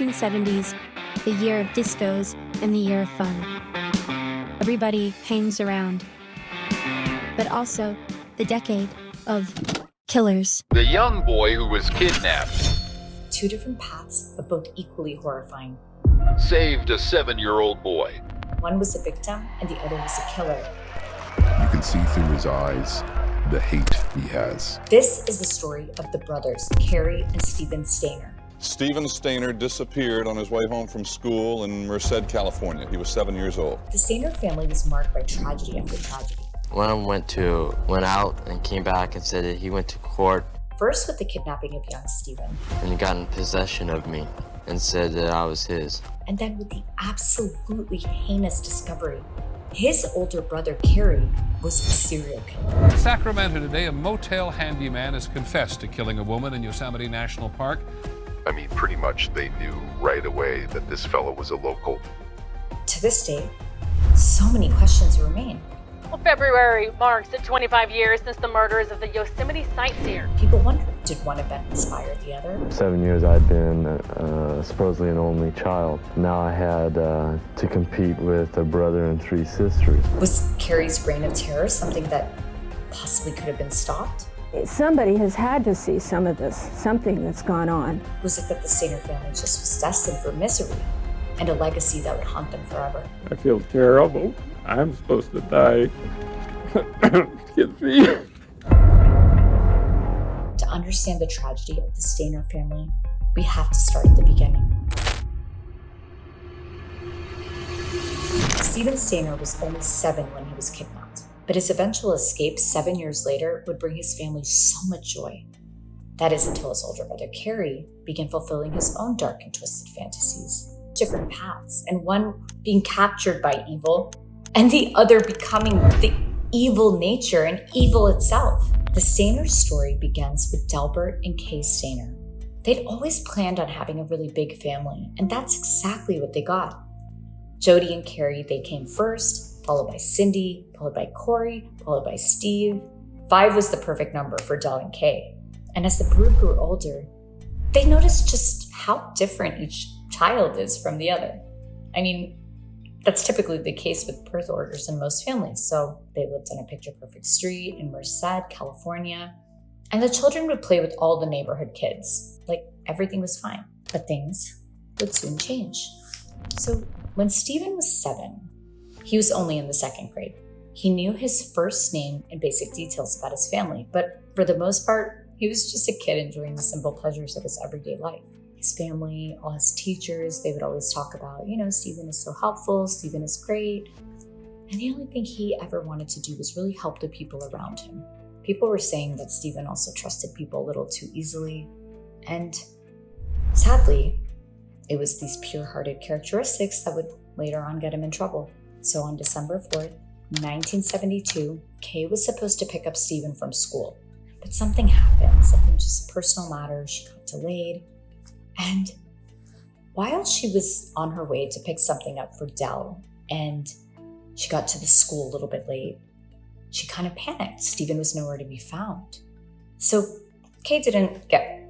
1970s, the year of discos and the year of fun. Everybody hangs around. But also the decade of killers. The young boy who was kidnapped. Two different paths, but both equally horrifying. Saved a 7-year-old boy. One was a victim and the other was a killer. You can see through his eyes the hate he has. This is the story of the brothers, Cary and Stayner. Stephen Stayner disappeared on his way home from school in Merced, California. He was 7 years old. The Stayner family was marked by tragedy after tragedy. One went out and came back and said that he went to court. First with the kidnapping of young Stephen. And he got in possession of me and said that I was his. And then with the absolutely heinous discovery, his older brother, Cary, was a serial killer. In Sacramento today, a motel handyman has confessed to killing a woman in Yosemite National Park. I mean, pretty much they knew right away that this fellow was a local. To this day, so many questions remain. Well, February marks 25 years since the murders of the Yosemite sightseer. People wonder, did one event inspire the other? 7 years I'd been supposedly an only child. Now I had to compete with a brother and 3 sisters. Was Cary's reign of terror something that possibly could have been stopped? Somebody has had to see some of this, something that's gone on. Was it that the Stayner family just was destined for misery and a legacy that would haunt them forever? I feel terrible. I'm supposed to die. Excuse me. To understand the tragedy of the Stayner family, we have to start at the beginning. Stephen Stayner was only 7 when he was kidnapped, but his eventual escape 7 years later would bring his family so much joy. That is until his older brother Cary began fulfilling his own dark and twisted fantasies. Different paths, and one being captured by evil, and the other becoming the evil nature and evil itself. The Stayner story begins with Delbert and Cary Stayner. They'd always planned on having a really big family, and that's exactly what they got. Jody and Cary, they came first, followed by Cindy, followed by Corey, followed by Steve. 5 was the perfect number for Del and Kay. And as the brood grew older, they noticed just how different each child is from the other. I mean, that's typically the case with birth orders in most families. So they lived on a picture-perfect street in Merced, California. And the children would play with all the neighborhood kids. Like, everything was fine. But things would soon change. So when Stephen was 7, he was only in the 2nd grade. He knew his first name and basic details about his family. But for the most part, he was just a kid enjoying the simple pleasures of his everyday life. His family, all his teachers, they would always talk about, Stephen is so helpful, Stephen is great. And the only thing he ever wanted to do was really help the people around him. People were saying that Stephen also trusted people a little too easily. And sadly, it was these pure-hearted characteristics that would later on get him in trouble. So on December 4th, 1972, Kay was supposed to pick up Stephen from school. But something happened, just a personal matter. She got delayed. And while she was on her way to pick something up for Del, and she got to the school a little bit late, she kind of panicked. Stephen was nowhere to be found. So Kay didn't get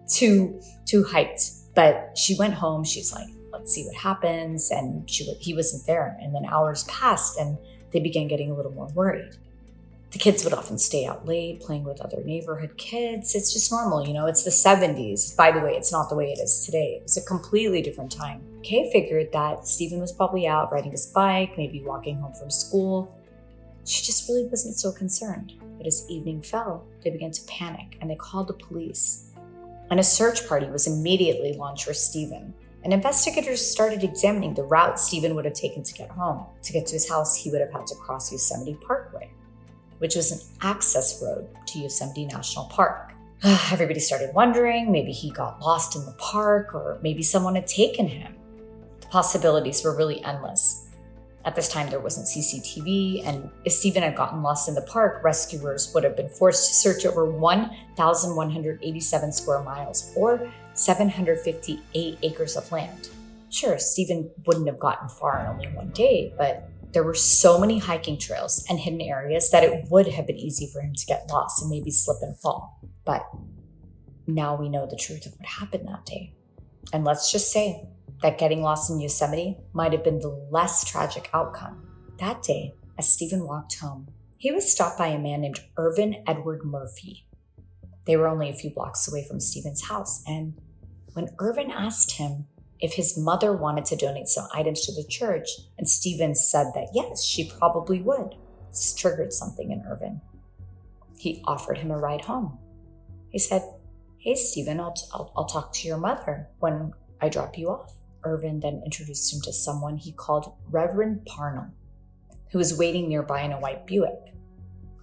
too hyped, but she went home. She's like, let's see what happens. And he wasn't there. And then hours passed and they began getting a little more worried. The kids would often stay out late playing with other neighborhood kids. It's just normal, it's the 70s. By the way, it's not the way it is today. It was a completely different time. Kay figured that Stephen was probably out riding his bike, maybe walking home from school. She just really wasn't so concerned. But as evening fell, they began to panic and they called the police. And a search party was immediately launched for Stephen. And investigators started examining the route Stephen would have taken to get home. To get to his house, he would have had to cross Yosemite Parkway, which was an access road to Yosemite National Park. Everybody started wondering, maybe he got lost in the park or maybe someone had taken him. The possibilities were really endless. At this time, there wasn't CCTV, and if Stephen had gotten lost in the park, rescuers would have been forced to search over 1,187 square miles or 758 acres of land. Sure, Stephen wouldn't have gotten far in only one day, but there were so many hiking trails and hidden areas that it would have been easy for him to get lost and maybe slip and fall. But now we know the truth of what happened that day. And let's just say that getting lost in Yosemite might have been the less tragic outcome. That day, as Stephen walked home, he was stopped by a man named Irvin Edward Murphy. They were only a few blocks away from Stephen's house, and when Irvin asked him if his mother wanted to donate some items to the church, and Stephen said that yes, she probably would, this triggered something in Irvin. He offered him a ride home. He said, "Hey, Stephen, I'll talk to your mother when I drop you off." Irvin then introduced him to someone he called Reverend Parnell, who was waiting nearby in a white Buick.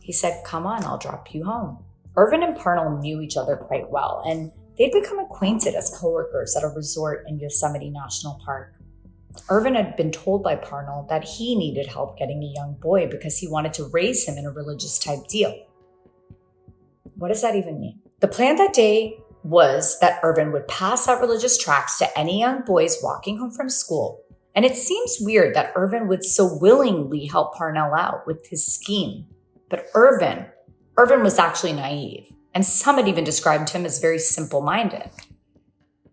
He said, "Come on, I'll drop you home." Irvin and Parnell knew each other quite well, and they'd become acquainted as coworkers at a resort in Yosemite National Park. Irvin had been told by Parnell that he needed help getting a young boy because he wanted to raise him in a religious type deal. What does that even mean? The plan that day was that Irvin would pass out religious tracts to any young boys walking home from school. And it seems weird that Irvin would so willingly help Parnell out with his scheme. But Irvin was actually naive, and some had even described him as very simple-minded.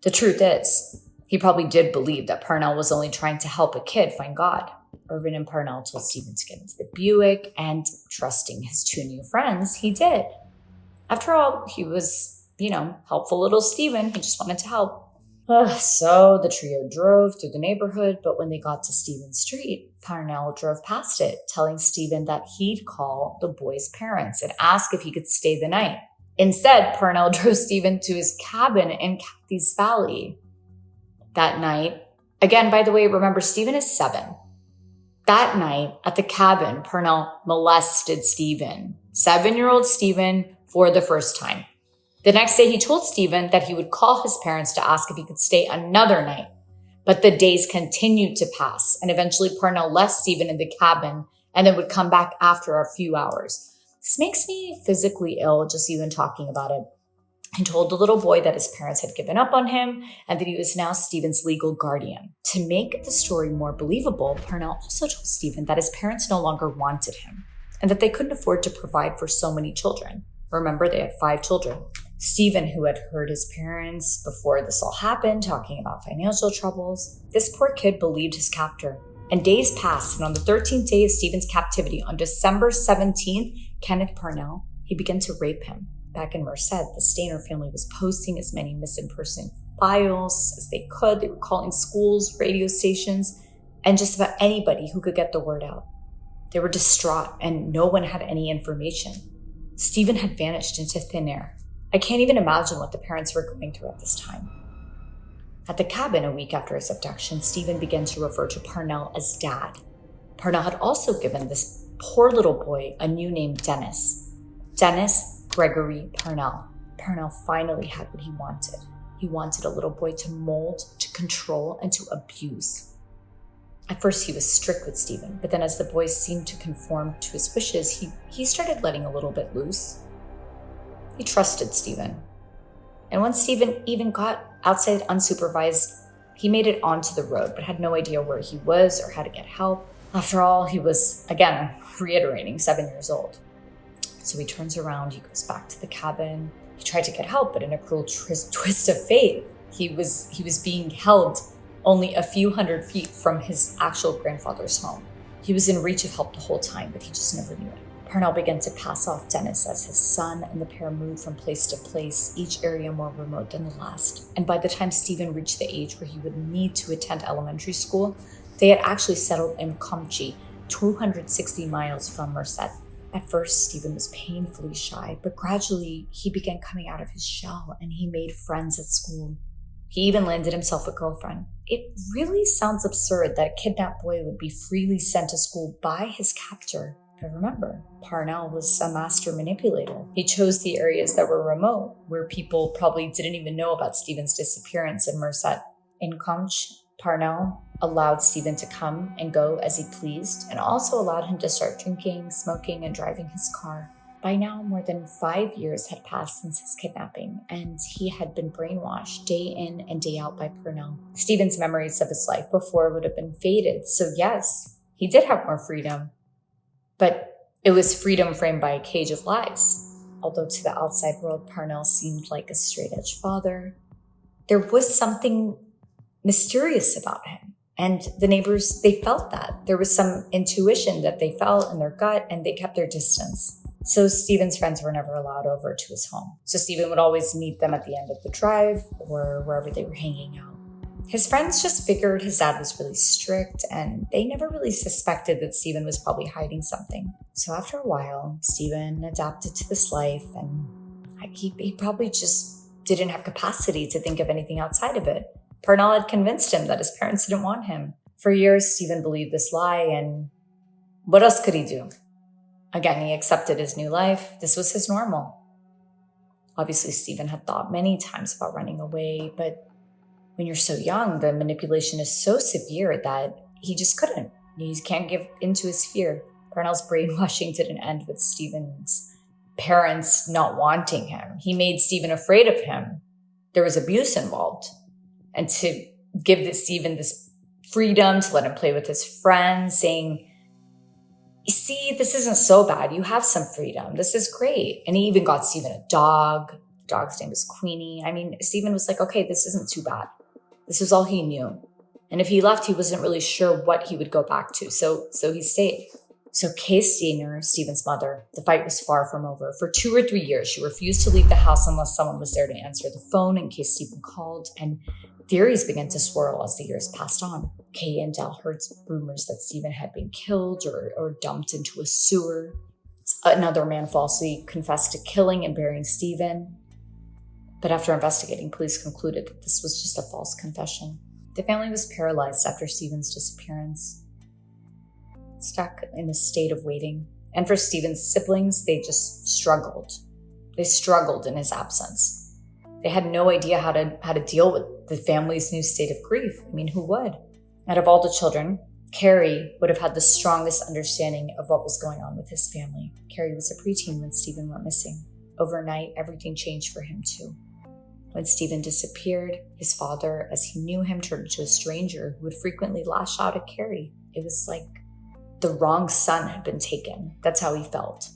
The truth is, he probably did believe that Parnell was only trying to help a kid find God. Irvin and Parnell told Stephen to get into the Buick, and trusting his two new friends, he did. After all, he was, helpful little Stephen. He just wanted to help. So the trio drove through the neighborhood, but when they got to Stephen's street, Parnell drove past it, telling Stephen that he'd call the boy's parents and ask if he could stay the night. Instead, Parnell drove Stephen to his cabin in Cathy's Valley. That night, again, by the way, remember, Stephen is 7. That night at the cabin, Parnell molested Stephen, 7-year-old Stephen, for the first time. The next day, he told Stephen that he would call his parents to ask if he could stay another night. But the days continued to pass, and eventually Parnell left Stephen in the cabin and then would come back after a few hours. This makes me physically ill just even talking about it. He told the little boy that his parents had given up on him and that he was now Stephen's legal guardian. To make the story more believable, Parnell also told Stephen that his parents no longer wanted him and that they couldn't afford to provide for so many children. Remember, they had 5 children. Stephen, who had heard his parents before this all happened, talking about financial troubles, this poor kid believed his captor. And days passed, and on the 13th day of Stephen's captivity, on December 17th, Kenneth Parnell, he began to rape him. Back in Merced, the Stayner family was posting as many missing person files as they could. They were calling schools, radio stations, and just about anybody who could get the word out. They were distraught, and no one had any information. Stephen had vanished into thin air. I can't even imagine what the parents were going through at this time. At the cabin a week after his abduction, Stephen began to refer to Parnell as Dad. Parnell had also given this poor little boy a new name, Dennis. Dennis Gregory Parnell. Parnell finally had what he wanted. He wanted a little boy to mold, to control, and to abuse. At first, he was strict with Stephen, but then as the boy seemed to conform to his wishes, he started letting a little bit loose. He trusted Stephen. And once Stephen even got outside unsupervised, he made it onto the road, but had no idea where he was or how to get help. After all, he was, again, reiterating, 7 years old. So he turns around, he goes back to the cabin. He tried to get help, but in a cruel twist of fate, he was being held only a few hundred feet from his actual grandfather's home. He was in reach of help the whole time, but he just never knew it. Parnell began to pass off Dennis as his son, and the pair moved from place to place, each area more remote than the last. And by the time Stephen reached the age where he would need to attend elementary school, they had actually settled in Comchi, 260 miles from Merced. At first, Stephen was painfully shy, but gradually he began coming out of his shell and he made friends at school. He even landed himself a girlfriend. It really sounds absurd that a kidnapped boy would be freely sent to school by his captor. But remember, Parnell was a master manipulator. He chose the areas that were remote, where people probably didn't even know about Stephen's disappearance in Merced. In Comch, Parnell allowed Stephen to come and go as he pleased, and also allowed him to start drinking, smoking, and driving his car. By now, more than 5 years had passed since his kidnapping, and he had been brainwashed day in and day out by Parnell. Stephen's memories of his life before would have been faded, so yes, he did have more freedom. But it was freedom framed by a cage of lies. Although to the outside world, Parnell seemed like a straight-edge father, there was something mysterious about him. And the neighbors, they felt that. There was some intuition that they felt in their gut, and they kept their distance. So Stephen's friends were never allowed over to his home. So Stephen would always meet them at the end of the drive or wherever they were hanging out. His friends just figured his dad was really strict, and they never really suspected that Stephen was probably hiding something. So after a while, Stephen adapted to this life, and he probably just didn't have capacity to think of anything outside of it. Parnell had convinced him that his parents didn't want him. For years, Stephen believed this lie, and what else could he do? Again, he accepted his new life. This was his normal. Obviously, Stephen had thought many times about running away, but when you're so young, the manipulation is so severe that he just couldn't. He can't give into his fear. Parnell's brainwashing didn't end with Stephen's parents not wanting him. He made Stephen afraid of him. There was abuse involved. And to give Stephen this freedom to let him play with his friends, saying, see, this isn't so bad. You have some freedom. This is great. And he even got Stephen a dog. The dog's name was Queenie. I mean, Stephen was like, okay, this isn't too bad. This was all he knew. And if he left, he wasn't really sure what he would go back to. So he stayed. So Cary Stayner, Stephen's mother, the fight was far from over. For 2 or 3 years, she refused to leave the house unless someone was there to answer the phone in case Stephen called. And theories began to swirl as the years passed on. Kay and Dell heard rumors that Stephen had been killed or dumped into a sewer. Another man falsely confessed to killing and burying Stephen. But after investigating, police concluded that this was just a false confession. The family was paralyzed after Stephen's disappearance, stuck in a state of waiting. And for Stephen's siblings, they just struggled. They struggled in his absence. They had no idea how to deal with the family's new state of grief. I mean, who would? Out of all the children, Cary would have had the strongest understanding of what was going on with his family. Cary was a preteen when Stephen went missing. Overnight, everything changed for him too. When Stephen disappeared, his father, as he knew him, turned into a stranger who would frequently lash out at Cary. It was like the wrong son had been taken. That's how he felt.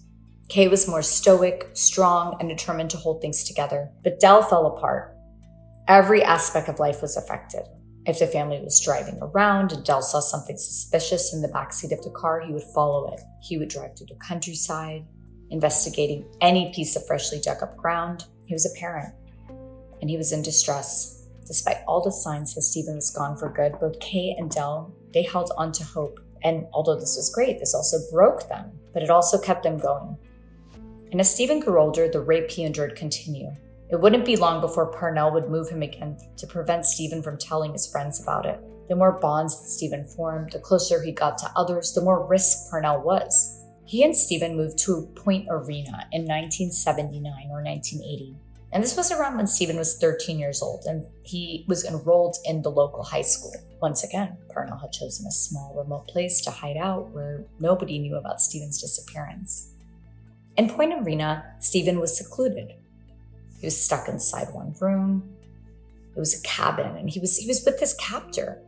Kay was more stoic, strong, and determined to hold things together. But Dell fell apart. Every aspect of life was affected. If the family was driving around and Dell saw something suspicious in the backseat of the car, he would follow it. He would drive through the countryside, investigating any piece of freshly dug up ground. He was a parent, and he was in distress. Despite all the signs that Stephen was gone for good, both Kay and Dell, they held on to hope. And although this was great, this also broke them, but it also kept them going. And as Stephen grew older, the rape he endured continued. It wouldn't be long before Parnell would move him again to prevent Stephen from telling his friends about it. The more bonds that Stephen formed, the closer he got to others, the more risk Parnell was. He and Stephen moved to Point Arena in 1979 or 1980. And this was around when Stephen was 13 years old, and he was enrolled in the local high school. Once again, Parnell had chosen a small, remote place to hide out where nobody knew about Stephen's disappearance. In Point Arena, Stephen was secluded. He was stuck inside one room. It was a cabin, and he was with his captor.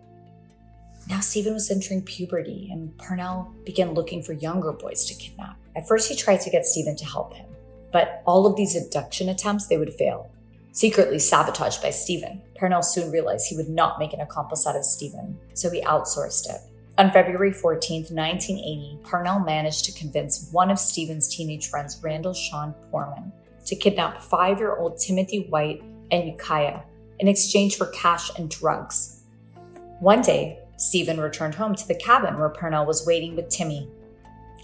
Now Stephen was entering puberty, and Parnell began looking for younger boys to kidnap. At first, he tried to get Stephen to help him, but all of these abduction attempts, they would fail. Secretly sabotaged by Stephen, Parnell soon realized he would not make an accomplice out of Stephen, so he outsourced it. On February 14th, 1980, Parnell managed to convince one of Stephen's teenage friends, Randall Sean Poorman, to kidnap 5-year-old Timothy White and Ukiah in exchange for cash and drugs. One day, Stephen returned home to the cabin where Parnell was waiting with Timmy.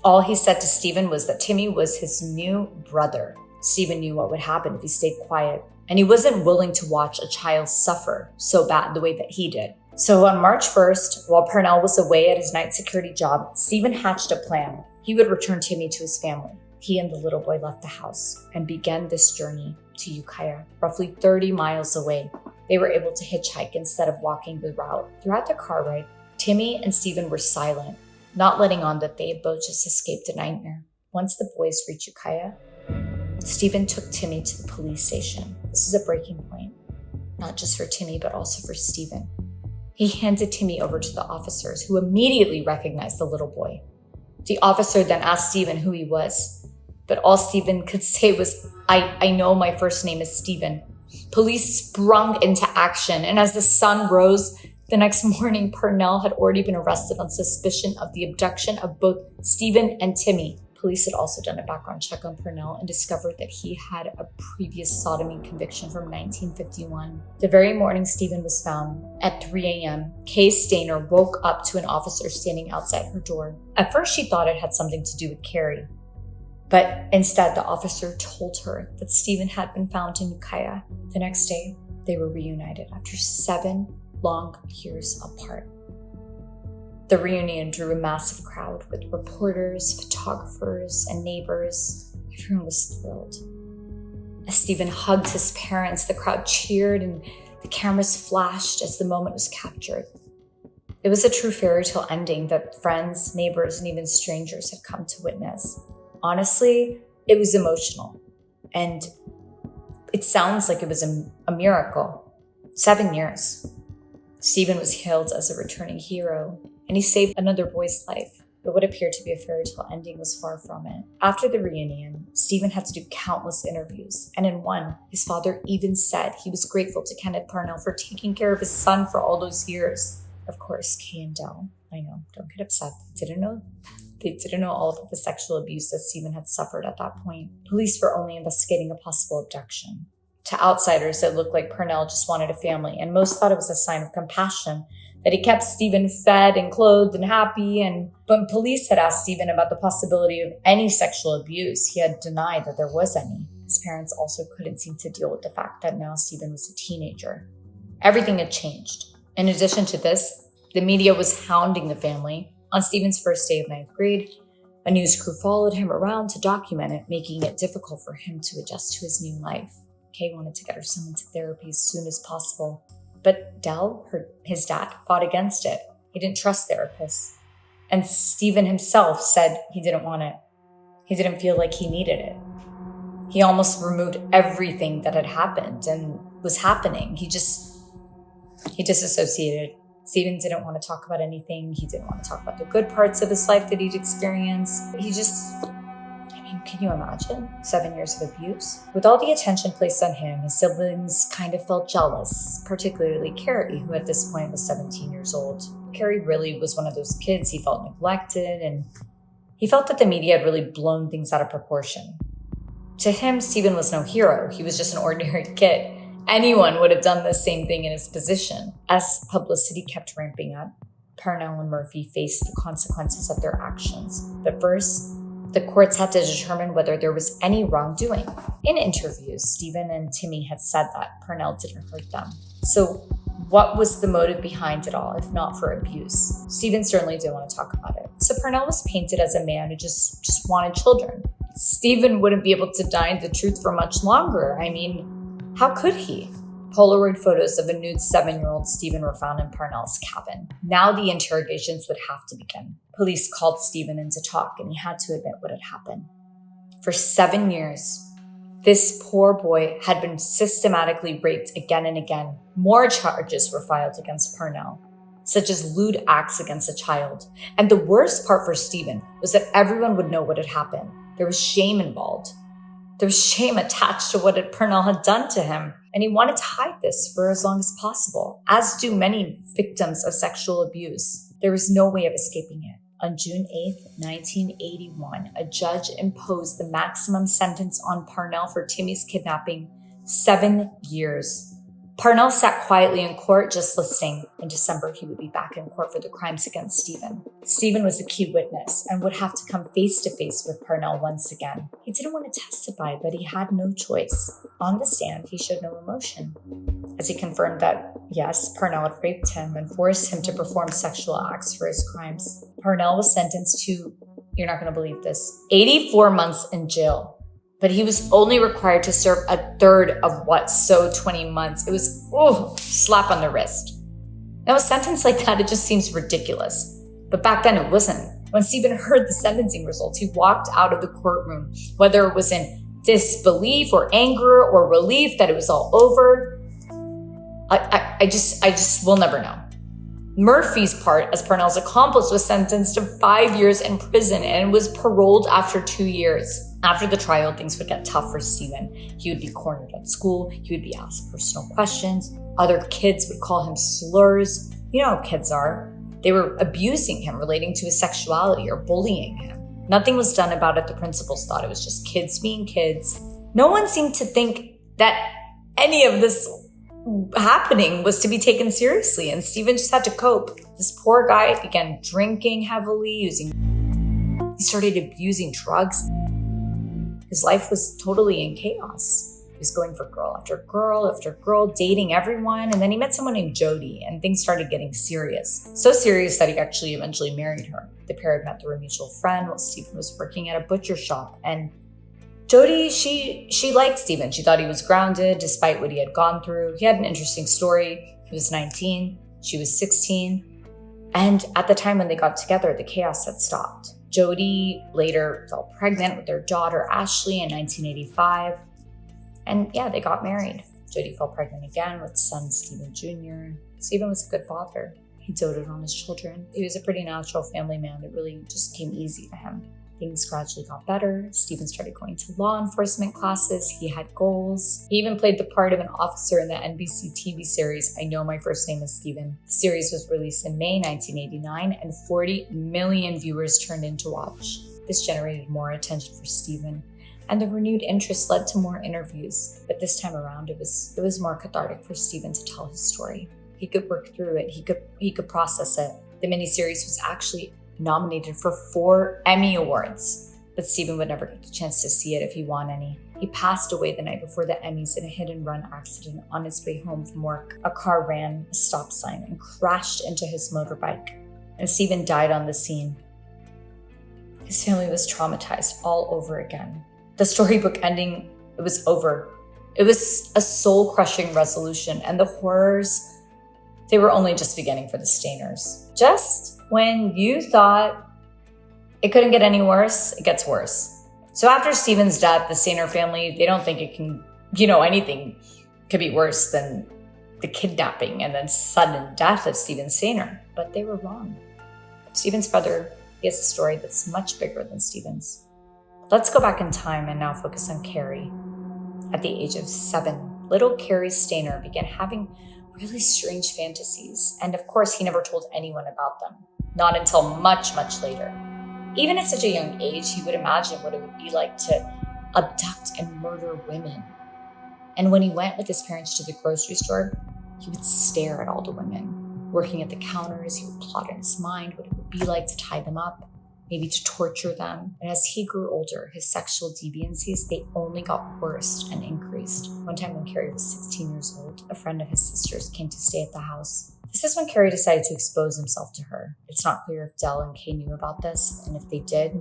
All he said to Stephen was that Timmy was his new brother. Stephen knew what would happen if he stayed quiet, and he wasn't willing to watch a child suffer so bad the way that he did. So on March 1st, while Parnell was away at his night security job, Stephen hatched a plan. He would return Timmy to his family. He and the little boy left the house and began this journey to Ukiah, roughly 30 miles away. They were able to hitchhike instead of walking the route. Throughout the car ride, Timmy and Stephen were silent, not letting on that they had both just escaped a nightmare. Once the boys reached Ukiah, Stephen took Timmy to the police station. This is a breaking point, not just for Timmy, but also for Stephen. He handed Timmy over to the officers, who immediately recognized the little boy. The officer then asked Stephen who he was, but all Stephen could say was, I know my first name is Stephen. Police sprung into action, and as the sun rose the next morning, Purnell had already been arrested on suspicion of the abduction of both Stephen and Timmy. Police had also done a background check on Purnell and discovered that he had a previous sodomy conviction from 1951. The very morning Stephen was found, at 3 a.m., Cary Stayner woke up to an officer standing outside her door. At first, she thought it had something to do with Cary. But instead, the officer told her that Stephen had been found in Ukiah. The next day, they were reunited after 7 long years apart. The reunion drew a massive crowd with reporters, photographers, and neighbors. Everyone was thrilled. As Stephen hugged his parents, the crowd cheered and the cameras flashed as the moment was captured. It was a true fairy tale ending that friends, neighbors, and even strangers had come to witness. Honestly, it was emotional. And it sounds like it was a miracle. 7 years. Stephen was hailed as a returning hero, and he saved another boy's life. But what appeared to be a fairy tale ending was far from it. After the reunion, Stephen had to do countless interviews, and in one, his father even said he was grateful to Kenneth Purnell for taking care of his son for all those years. Of course, Kay and Dell, I know, don't get upset, they didn't know all of the sexual abuse that Stephen had suffered at that point. Police were only investigating a possible abduction. To outsiders, it looked like Purnell just wanted a family, and most thought it was a sign of compassion, that he kept Stephen fed and clothed and happy. And when police had asked Stephen about the possibility of any sexual abuse, he had denied that there was any. His parents also couldn't seem to deal with the fact that now Stephen was a teenager. Everything had changed. In addition to this, the media was hounding the family. On Stephen's first day of 9th grade, a news crew followed him around to document it, making it difficult for him to adjust to his new life. Kay wanted to get her son into therapy as soon as possible. But Dell, his dad, fought against it. He didn't trust therapists. And Stephen himself said he didn't want it. He didn't feel like he needed it. He almost removed everything that had happened and was happening. He disassociated. Stephen didn't want to talk about anything. He didn't want to talk about the good parts of his life that he'd experienced. Can you imagine 7 years of abuse? With all the attention placed on him, his siblings kind of felt jealous, particularly Cary, who at this point was 17 years old. Cary really was one of those kids. He felt neglected, and he felt that the media had really blown things out of proportion. To him, Stephen was no hero. He was just an ordinary kid. Anyone would have done the same thing in his position. As publicity kept ramping up, Purnell and Murphy faced the consequences of their actions. But first, the courts had to determine whether there was any wrongdoing. In interviews, Stephen and Timmy had said that Purnell didn't hurt them. So what was the motive behind it all, if not for abuse? Stephen certainly didn't want to talk about it. So Purnell was painted as a man who just wanted children. Stephen wouldn't be able to deny the truth for much longer. How could he? Polaroid photos of a nude 7-year-old Stephen were found in Purnell's cabin. Now the interrogations would have to begin. Police called Stephen in to talk, and he had to admit what had happened. For 7 years, this poor boy had been systematically raped again and again. More charges were filed against Purnell, such as lewd acts against a child. And the worst part for Stephen was that everyone would know what had happened. There was shame involved. There was shame attached to what Purnell had done to him, and he wanted to hide this for as long as possible, as do many victims of sexual abuse. There was no way of escaping it. On June 8, 1981, a judge imposed the maximum sentence on Purnell for Timmy's kidnapping, 7 years. Purnell sat quietly in court, just listening. In December, he would be back in court for the crimes against Stephen. Stephen was the key witness and would have to come face to face with Purnell once again. He didn't want to testify, but he had no choice. On the stand, he showed no emotion, as he confirmed that, yes, Purnell had raped him and forced him to perform sexual acts for his crimes. Purnell was sentenced to, you're not going to believe this, 84 months in jail. But he was only required to serve a third of 20 months. It was, slap on the wrist. Now, a sentence like that, it just seems ridiculous. But back then it wasn't. When Stephen heard the sentencing results, he walked out of the courtroom, whether it was in disbelief or anger or relief that it was all over. I just will never know. Murphy's part as Purnell's accomplice was sentenced to 5 years in prison and was paroled after 2 years. After the trial, things would get tough for Stephen. He would be cornered at school. He would be asked personal questions. Other kids would call him slurs. You know how kids are. They were abusing him, relating to his sexuality or bullying him. Nothing was done about it. The principals thought it was just kids being kids. No one seemed to think that any of this happening was to be taken seriously, and Stephen just had to cope. This poor guy began drinking heavily, he started abusing drugs. His life was totally in chaos. He was going for girl after girl after girl, dating everyone, and then he met someone named Jody, and things started getting serious. So serious that he actually eventually married her. The pair had met through a mutual friend while Stephen was working at a butcher shop, and Jody, she liked Stephen. She thought he was grounded despite what he had gone through. He had an interesting story. He was 19, she was 16, and at the time when they got together, the chaos had stopped. Jody later fell pregnant with their daughter, Ashley, in 1985. And yeah, they got married. Jody fell pregnant again with son Stephen Jr. Stephen was a good father. He doted on his children. He was a pretty natural family man. It really just came easy to him. Things gradually got better. Stephen started going to law enforcement classes. He had goals. He even played the part of an officer in the NBC TV series, I Know My First Name is Stephen. The series was released in May 1989, and 40 million viewers turned in to watch. This generated more attention for Stephen, and the renewed interest led to more interviews. But this time around, it was more cathartic for Stephen to tell his story. He could work through it. He could process it. The miniseries was actually nominated for 4 Emmy Awards, but Stephen would never get the chance to see it if he won any. He passed away the night before the Emmys in a hit-and-run accident on his way home from work. A car ran a stop sign and crashed into his motorbike, and Stephen died on the scene. His family was traumatized all over again. The storybook ending, it was over. It was a soul-crushing resolution, and the horrors, they were only just beginning for the Stayners. Just when you thought it couldn't get any worse, it gets worse. So after Stephen's death, the Stayner family, they don't think it can, anything could be worse than the kidnapping and then sudden death of Stephen Stayner. But they were wrong. Stephen's brother, he has a story that's much bigger than Stephen's. Let's go back in time and now focus on Cary. At the age of 7, little Cary Stayner began having really strange fantasies. And of course, he never told anyone about them. Not until much, much later. Even at such a young age, he would imagine what it would be like to abduct and murder women. And when he went with his parents to the grocery store, he would stare at all the women. Working at the counters, he would plot in his mind what it would be like to tie them up, maybe to torture them. And as he grew older, his sexual deviancies, they only got worse and increased. One time when Cary was 16 years old, a friend of his sister's came to stay at the house. This is when Cary decided to expose himself to her. It's not clear if Dell and Kay knew about this, and if they did,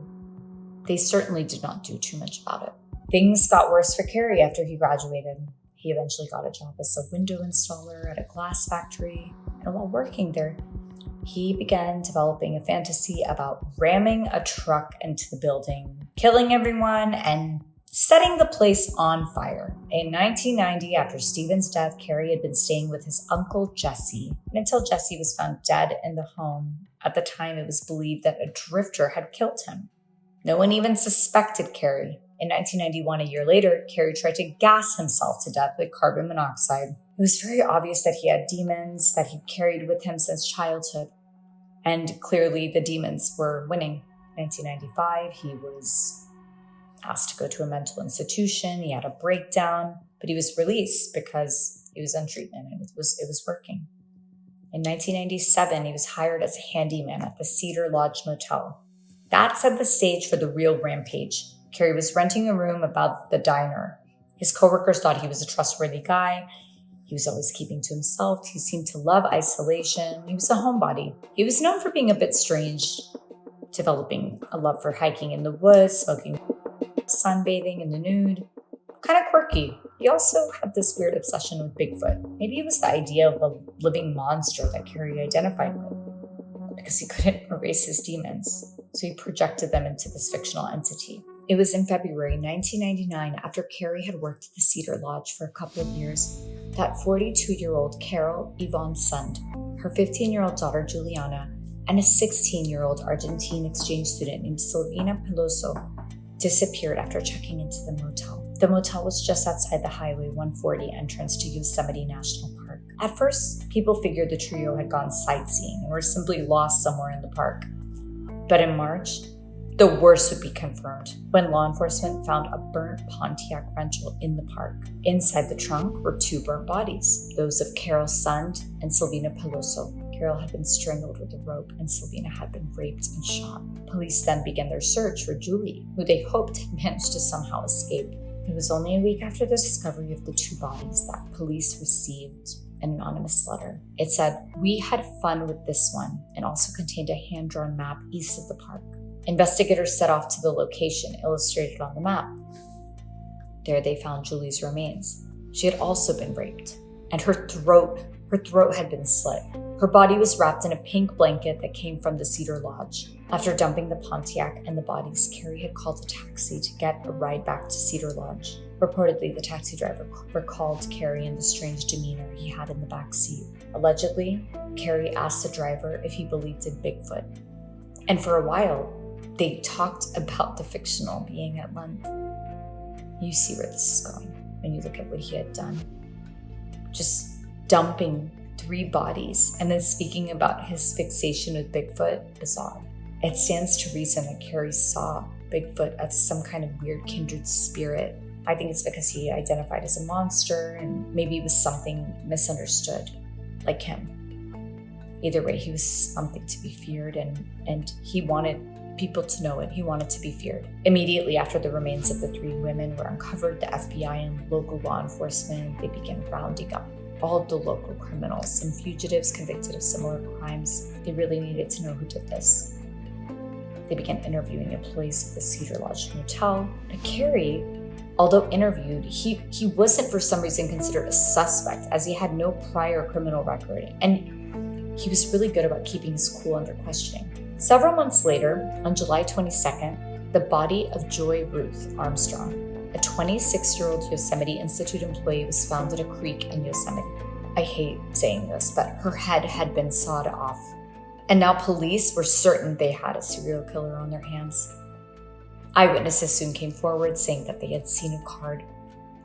they certainly did not do too much about it. Things got worse for Cary after he graduated. He eventually got a job as a window installer at a glass factory, and while working there, he began developing a fantasy about ramming a truck into the building, killing everyone, and setting the place on fire. In 1990, after Stephen's death, Cary had been staying with his uncle Jesse, and until Jesse was found dead in the home. At the time, it was believed that a drifter had killed him. No one even suspected Cary. In 1991, a year later, Cary tried to gas himself to death with carbon monoxide. It was very obvious that he had demons that he'd carried with him since childhood. And clearly the demons were winning. In 1995, he was asked to go to a mental institution. He had a breakdown, but he was released because he was on treatment and it was working. In 1997, he was hired as a handyman at the Cedar Lodge Motel. That set the stage for the real rampage. Cary was renting a room above the diner. His coworkers thought he was a trustworthy guy. He was always keeping to himself. He seemed to love isolation. He was a homebody. He was known for being a bit strange, developing a love for hiking in the woods, smoking, sunbathing in the nude. Kind of quirky. He also had this weird obsession with Bigfoot. Maybe it was the idea of a living monster that Cary identified with, because he couldn't erase his demons, so he projected them into this fictional entity. It was in February 1999, after Cary had worked at the Cedar Lodge for a couple of years, that 42-year-old Carol Yvonne Sund, her 15-year-old daughter Juliana, and a 16-year-old Argentine exchange student named Silvina Peloso disappeared after checking into the motel. The motel was just outside the Highway 140 entrance to Yosemite National Park. At first, people figured the trio had gone sightseeing and were simply lost somewhere in the park. But in March, the worst would be confirmed when law enforcement found a burnt Pontiac rental in the park. Inside the trunk were 2 burnt bodies, those of Carol Sund and Silvina Peloso. Carol had been strangled with a rope and Silvina had been raped and shot. Police then began their search for Julie, who they hoped had managed to somehow escape. It was only a week after the discovery of the 2 bodies that police received an anonymous letter. It said, "We had fun with this one," and also contained a hand-drawn map east of the park. Investigators set off to the location illustrated on the map. There they found Julie's remains. She had also been raped, and her throat had been slit. Her body was wrapped in a pink blanket that came from the Cedar Lodge. After dumping the Pontiac and the bodies, Cary had called a taxi to get a ride back to Cedar Lodge. Reportedly, the taxi driver recalled Cary and the strange demeanor he had in the back seat. Allegedly, Cary asked the driver if he believed in Bigfoot. And for a while, they talked about the fictional being at length. You see where this is going when you look at what he had done. Just dumping 3 bodies and then speaking about his fixation with Bigfoot. Bizarre. It stands to reason that Cary saw Bigfoot as some kind of weird kindred spirit. I think it's because he identified as a monster and maybe it was something misunderstood, like him. Either way, he was something to be feared and he wanted people to know it. He wanted to be feared. Immediately after the remains of the 3 women were uncovered, the FBI and local law enforcement, they began rounding up all of the local criminals and fugitives convicted of similar crimes. They really needed to know who did this. They began interviewing employees of the Cedar Lodge Motel. But Cary, although interviewed, he wasn't for some reason considered a suspect as he had no prior criminal record, and he was really good about keeping his cool under questioning. Several months later, on July 22nd, the body of Joy Ruth Armstrong, a 26-year-old Yosemite Institute employee, was found at a creek in Yosemite. I hate saying this, but her head had been sawed off. And now police were certain they had a serial killer on their hands. Eyewitnesses soon came forward saying that they had seen a car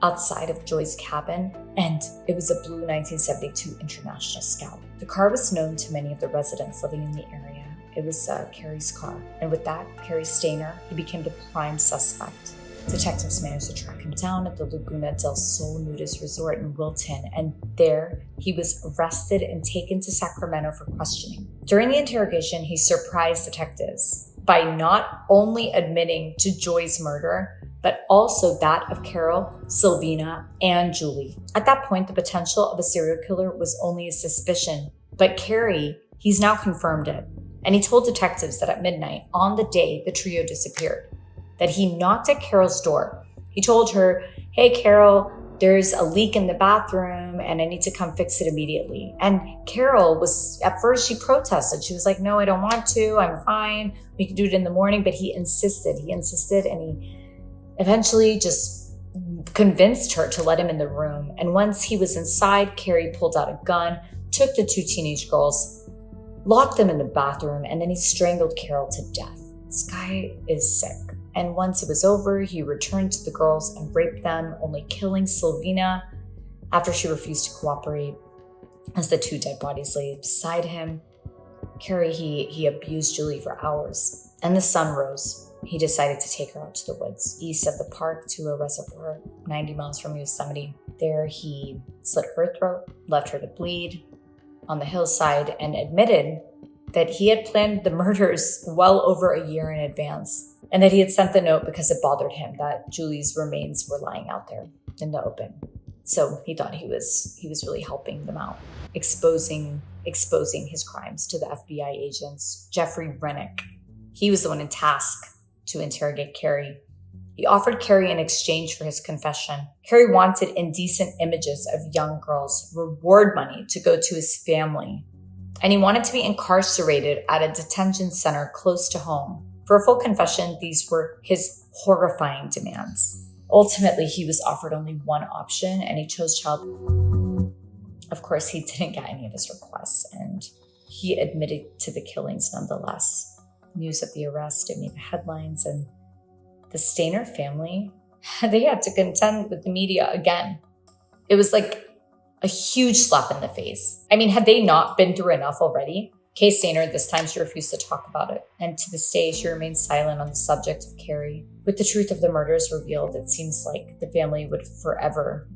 outside of Joy's cabin, and it was a blue 1972 International Scout. The car was known to many of the residents living in the area. It was Cary's car. And with that, Cary Stayner, he became the prime suspect. Detectives managed to track him down at the Laguna del Sol nudist resort in Wilton, and there he was arrested and taken to Sacramento for questioning. During the interrogation, he surprised detectives by not only admitting to Joy's murder, but also that of Carol, Silvina, and Julie. At that point, the potential of a serial killer was only a suspicion, but Cary, he's now confirmed it. And he told detectives that at midnight, on the day the trio disappeared, that he knocked at Carol's door. He told her, "Hey, Carol, there's a leak in the bathroom and I need to come fix it immediately." And Carol was, at first she protested. She was like, "No, I don't want to. I'm fine. We can do it in the morning." But he insisted and he eventually just convinced her to let him in the room. And once he was inside, Cary pulled out a gun, took the 2 teenage girls, locked them in the bathroom, and then he strangled Carol to death. This guy is sick. And once it was over, he returned to the girls and raped them, only killing Silvina after she refused to cooperate. As the 2 dead bodies lay beside him, Cary, he abused Julie for hours. And the sun rose. He decided to take her out to the woods, east of the park to a reservoir 90 miles from Yosemite. There he slit her throat, left her to bleed on the hillside, and admitted that he had planned the murders well over a year in advance, and that he had sent the note because it bothered him that Julie's remains were lying out there in the open. So he thought he was really helping them out, exposing his crimes to the FBI agents. Jeffrey Rennick, he was the one in task to interrogate Cary. He offered Cary in exchange for his confession. Cary wanted indecent images of young girls, reward money to go to his family, and he wanted to be incarcerated at a detention center close to home. For a full confession, these were his horrifying demands. Ultimately, he was offered only one option, and he chose child. Of course, he didn't get any of his requests, and he admitted to the killings nonetheless. News of the arrest, it made the headlines, and The Stayner family, they had to contend with the media again. It was like a huge slap in the face. I mean, had they not been through enough already? Cary Stayner, this time she refused to talk about it. And to this day, she remains silent on the subject of Cary. With the truth of the murders revealed, it seems like the family would forever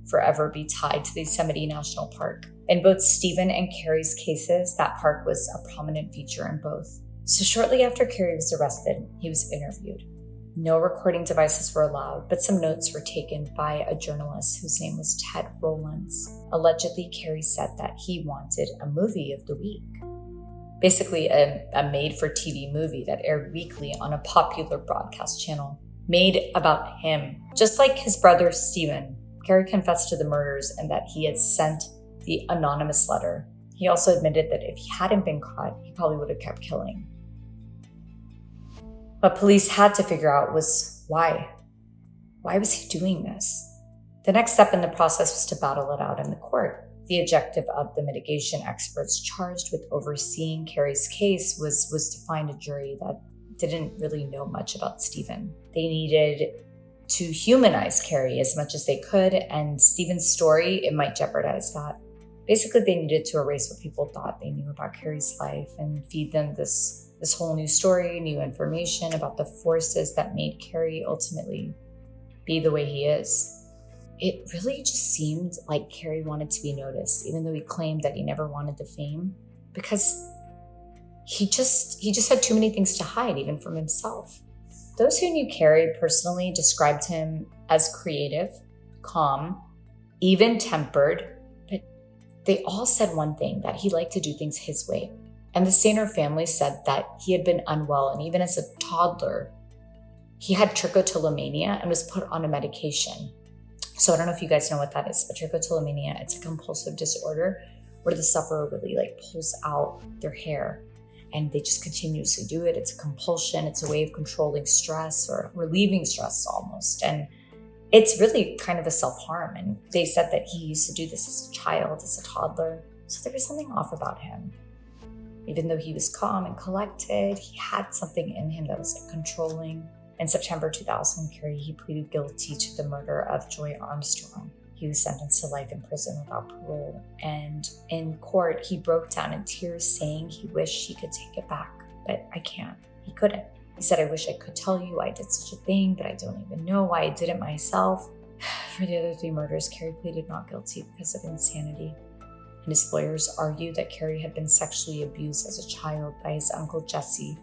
be tied to the Yosemite National Park. In both Stephen and Cary's cases, that park was a prominent feature in both. So shortly after Cary was arrested, he was interviewed. No recording devices were allowed, but some notes were taken by a journalist whose name was Ted Rowlands. Allegedly, Cary said that he wanted a movie of the week. Basically, a made-for-TV movie that aired weekly on a popular broadcast channel, made about him. Just like his brother Stephen, Cary confessed to the murders and that he had sent the anonymous letter. He also admitted that if he hadn't been caught, he probably would have kept killing. What police had to figure out was why. Why was he doing this? The next step in the process was to battle it out in the court. The objective of the mitigation experts charged with overseeing Cary's case was to find a jury that didn't really know much about Stephen. They needed to humanize Cary as much as they could, and Stephen's story, it might jeopardize that. Basically, they needed to erase what people thought they knew about Cary's life and feed them this whole new story, new information about the forces that made Cary ultimately be the way he is. It really just seemed like Cary wanted to be noticed, even though he claimed that he never wanted the fame, because he just had too many things to hide, even from himself. Those who knew Cary personally described him as creative, calm, even-tempered, but they all said one thing, that he liked to do things his way. And the Stayner family said that he had been unwell, and even as a toddler, he had trichotillomania and was put on a medication. So I don't know if you guys know what that is, but trichotillomania, it's a compulsive disorder where the sufferer really pulls out their hair and they just continuously do it. It's a compulsion. It's a way of controlling stress or relieving stress almost. And it's really kind of a self-harm. And they said that he used to do this as a child, as a toddler. So there was something off about him. Even though he was calm and collected, he had something in him that was controlling. In September 2000, Cary, he pleaded guilty to the murder of Joy Armstrong. He was sentenced to life in prison without parole. And in court, he broke down in tears saying he wished he could take it back, but I can't. He couldn't. He said, I wish I could tell you I did such a thing, but I don't even know why I did it myself. For the other 3 murders, Cary pleaded not guilty because of insanity. And his lawyers argued that Cary had been sexually abused as a child by his uncle Jesse,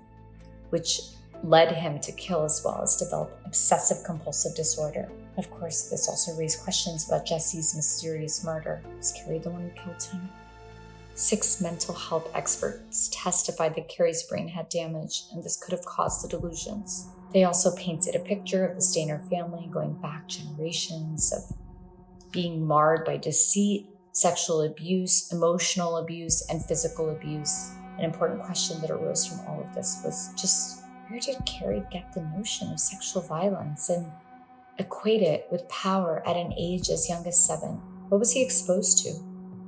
which led him to kill as well as develop obsessive-compulsive disorder. Of course, this also raised questions about Jesse's mysterious murder. Was Cary the one who killed him? 6 mental health experts testified that Cary's brain had damage, and this could have caused the delusions. They also painted a picture of the Stayner family going back generations of being marred by deceit, sexual abuse, emotional abuse, and physical abuse. An important question that arose from all of this was just, where did Cary get the notion of sexual violence and equate it with power at an age as young as 7? What was he exposed to?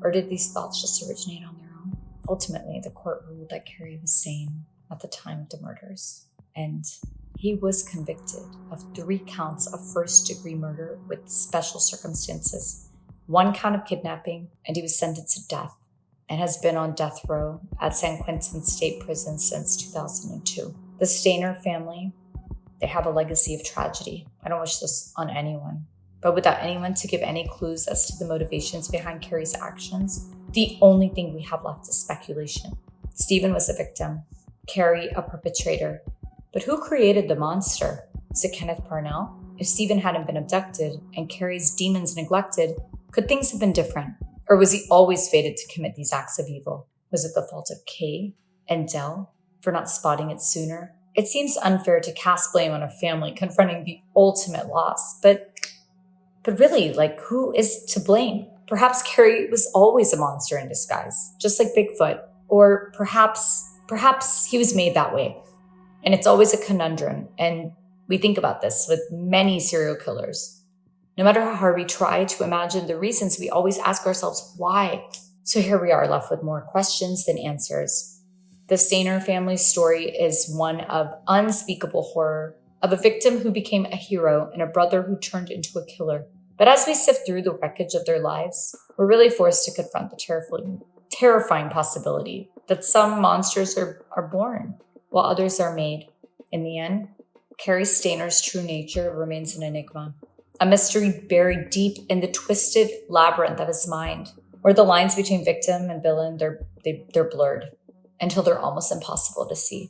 Or did these thoughts just originate on their own? Ultimately, the court ruled that Cary was sane at the time of the murders, and he was convicted of 3 counts of first-degree murder with special circumstances, 1 count of kidnapping, and he was sentenced to death and has been on death row at San Quentin State Prison since 2002. The Stayner family, they have a legacy of tragedy. I don't wish this on anyone. But without anyone to give any clues as to the motivations behind Cary's actions, the only thing we have left is speculation. Stephen was a victim, Cary a perpetrator. But who created the monster? Is it Kenneth Parnell? If Stephen hadn't been abducted and Cary's demons neglected, could things have been different? Or was he always fated to commit these acts of evil? Was it the fault of Kay and Dell for not spotting it sooner? It seems unfair to cast blame on a family confronting the ultimate loss, but really, who is to blame? Perhaps Cary was always a monster in disguise, just like Bigfoot. Or perhaps he was made that way. And it's always a conundrum, and we think about this with many serial killers. No matter how hard we try to imagine the reasons, we always ask ourselves why. So here we are left with more questions than answers. The Stayner family's story is one of unspeakable horror, of a victim who became a hero and a brother who turned into a killer. But as we sift through the wreckage of their lives, we're really forced to confront the terrifying possibility that some monsters are born while others are made. In the end, Cary Stayner's true nature remains an enigma, a mystery buried deep in the twisted labyrinth of his mind, where the lines between victim and villain, they're blurred until they're almost impossible to see.